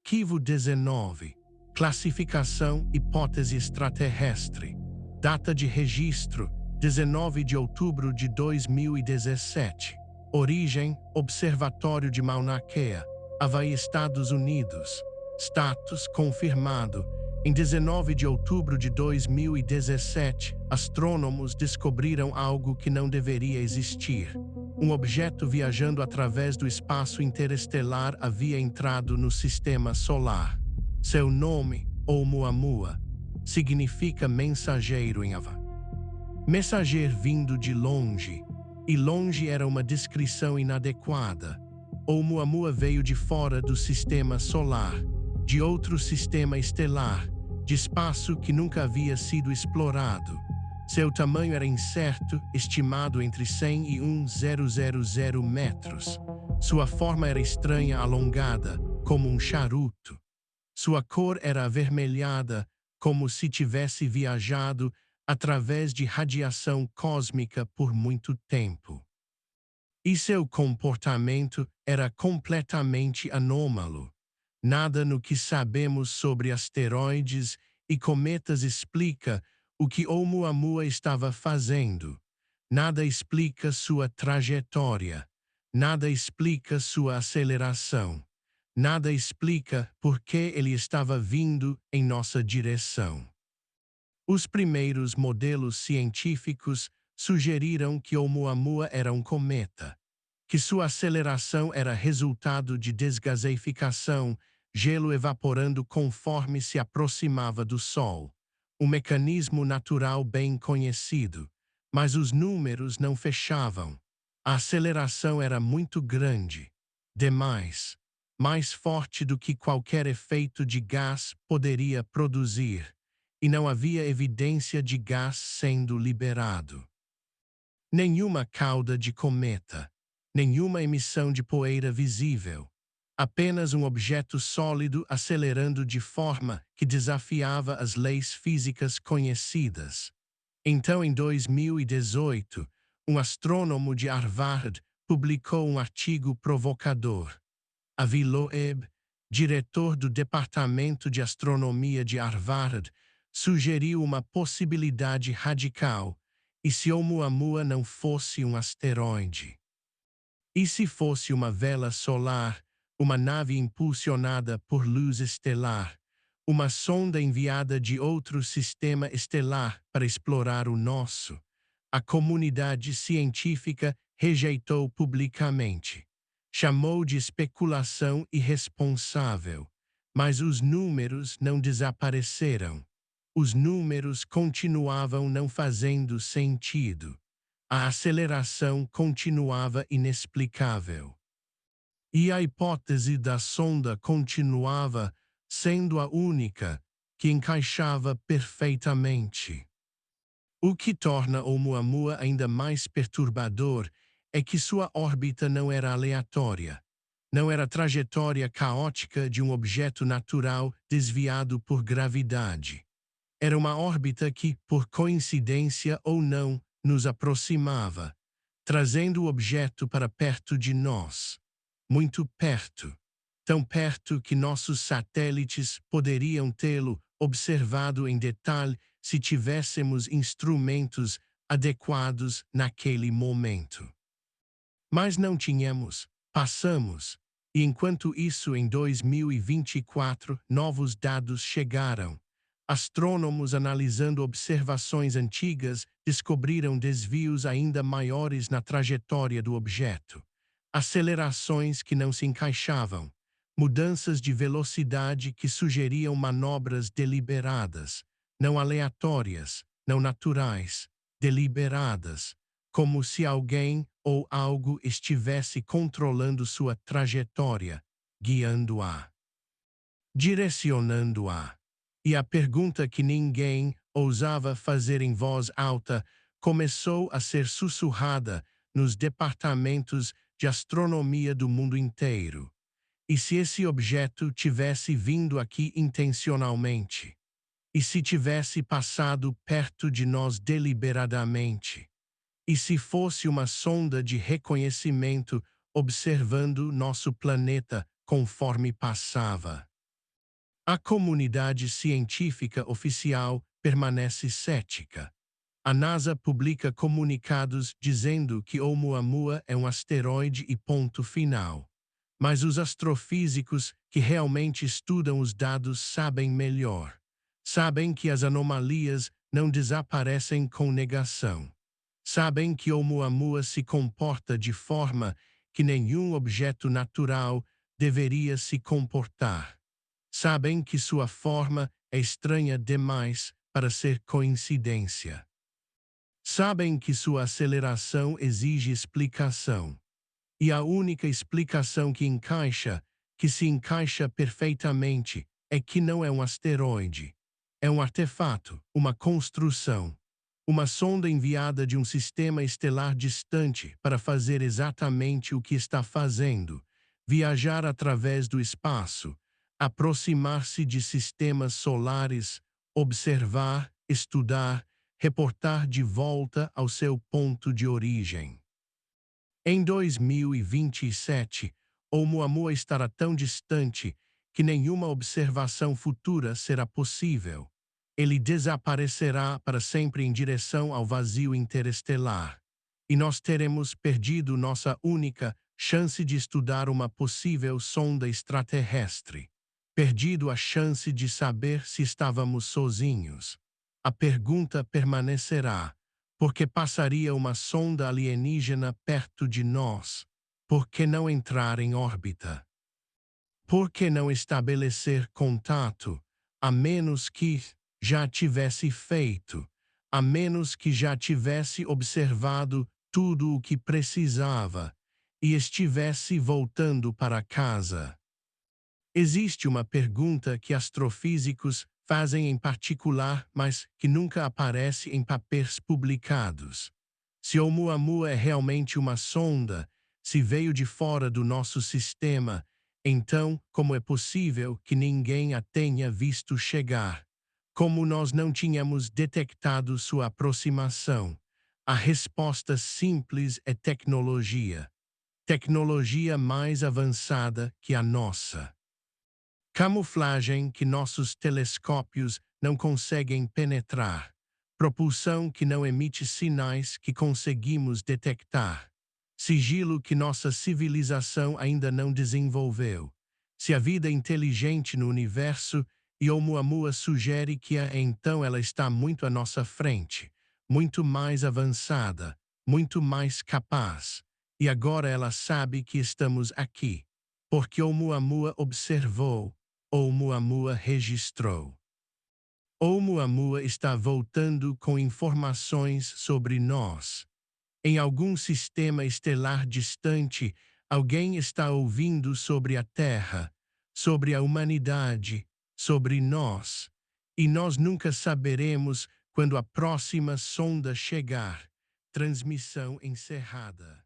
Arquivo 19. Classificação hipótese extraterrestre. Data de registro: 19 de outubro de 2017. Origem: Observatório de Mauna Kea, Havaí, Estados Unidos. Status: confirmado. Em 19 de outubro de 2017, astrônomos descobriram algo que não deveria existir. Um objeto viajando através do espaço interestelar havia entrado no sistema solar. Seu nome, Oumuamua, significa mensageiro em Hava. Mensageiro vindo de longe, e longe era uma descrição inadequada. Oumuamua veio de fora do sistema solar, de outro sistema estelar, de espaço que nunca havia sido explorado. Seu tamanho era incerto, estimado entre 100 e 1.000 metros. Sua forma era estranha, alongada, como um charuto. Sua cor era avermelhada, como se tivesse viajado através de radiação cósmica por muito tempo. E seu comportamento era completamente anômalo. Nada no que sabemos sobre asteroides e cometas explica o que Oumuamua estava fazendo. Nada explica sua trajetória. Nada explica sua aceleração. Nada explica por que ele estava vindo em nossa direção. Os primeiros modelos científicos sugeriram que Oumuamua era um cometa, que sua aceleração era resultado de desgaseificação, gelo evaporando conforme se aproximava do Sol, um mecanismo natural bem conhecido, mas os números não fechavam. A aceleração era muito grande, demais, mais forte do que qualquer efeito de gás poderia produzir, e não havia evidência de gás sendo liberado. Nenhuma cauda de cometa, nenhuma emissão de poeira visível. Apenas um objeto sólido acelerando de forma que desafiava as leis físicas conhecidas. Então, em 2018, um astrônomo de Harvard publicou um artigo provocador. Avi Loeb, diretor do Departamento de Astronomia de Harvard, sugeriu uma possibilidade radical: e se Oumuamua não fosse um asteroide? E se fosse uma vela solar, uma nave impulsionada por luz estelar, uma sonda enviada de outro sistema estelar para explorar o nosso? A comunidade científica rejeitou publicamente. Chamou de especulação irresponsável. Mas os números não desapareceram. Os números continuavam não fazendo sentido. A aceleração continuava inexplicável. E a hipótese da sonda continuava sendo a única que encaixava perfeitamente. O que torna Oumuamua ainda mais perturbador é que sua órbita não era aleatória. Não era a trajetória caótica de um objeto natural desviado por gravidade. Era uma órbita que, por coincidência ou não, nos aproximava, trazendo o objeto para perto de nós. Muito perto. Tão perto que nossos satélites poderiam tê-lo observado em detalhe se tivéssemos instrumentos adequados naquele momento. Mas não tínhamos. Passamos. E enquanto isso, em 2024, novos dados chegaram. Astrônomos analisando observações antigas descobriram desvios ainda maiores na trajetória do objeto. Acelerações que não se encaixavam. Mudanças de velocidade que sugeriam manobras deliberadas, não aleatórias, não naturais, deliberadas, como se alguém ou algo estivesse controlando sua trajetória, guiando-a, direcionando-a. E a pergunta que ninguém ousava fazer em voz alta começou a ser sussurrada nos departamentos de astronomia do mundo inteiro. E se esse objeto tivesse vindo aqui intencionalmente? E se tivesse passado perto de nós deliberadamente? E se fosse uma sonda de reconhecimento observando nosso planeta conforme passava? A comunidade científica oficial permanece cética. A NASA publica comunicados dizendo que Oumuamua é um asteroide e ponto final. Mas os astrofísicos que realmente estudam os dados sabem melhor. Sabem que as anomalias não desaparecem com negação. Sabem que Oumuamua se comporta de forma que nenhum objeto natural deveria se comportar. Sabem que sua forma é estranha demais para ser coincidência. Sabem que sua aceleração exige explicação. E a única explicação que se encaixa perfeitamente, é que não é um asteroide. É um artefato, uma construção. Uma sonda enviada de um sistema estelar distante para fazer exatamente o que está fazendo: viajar através do espaço, aproximar-se de sistemas solares, observar, estudar, reportar de volta ao seu ponto de origem. Em 2027, Oumuamua estará tão distante que nenhuma observação futura será possível. Ele desaparecerá para sempre em direção ao vazio interestelar. E nós teremos perdido nossa única chance de estudar uma possível sonda extraterrestre. Perdido a chance de saber se estávamos sozinhos. A pergunta permanecerá: por que passaria uma sonda alienígena perto de nós? Por que não entrar em órbita? Por que não estabelecer contato, a menos que já tivesse feito, a menos que já tivesse observado tudo o que precisava e estivesse voltando para casa? Existe uma pergunta que astrofísicos fazem em particular, mas que nunca aparece em papéis publicados. Se Oumuamua é realmente uma sonda, se veio de fora do nosso sistema, então como é possível que ninguém a tenha visto chegar? Como nós não tínhamos detectado sua aproximação? A resposta simples é tecnologia. Tecnologia mais avançada que a nossa. Camuflagem que nossos telescópios não conseguem penetrar. Propulsão que não emite sinais que conseguimos detectar. Sigilo que nossa civilização ainda não desenvolveu. Se a vida é inteligente no universo, e Oumuamua sugere que então ela está muito à nossa frente, muito mais avançada, muito mais capaz. E agora ela sabe que estamos aqui, porque Oumuamua observou, Oumuamua registrou. Oumuamua está voltando com informações sobre nós. Em algum sistema estelar distante, alguém está ouvindo sobre a Terra, sobre a humanidade, sobre nós. E nós nunca saberemos quando a próxima sonda chegar. Transmissão encerrada.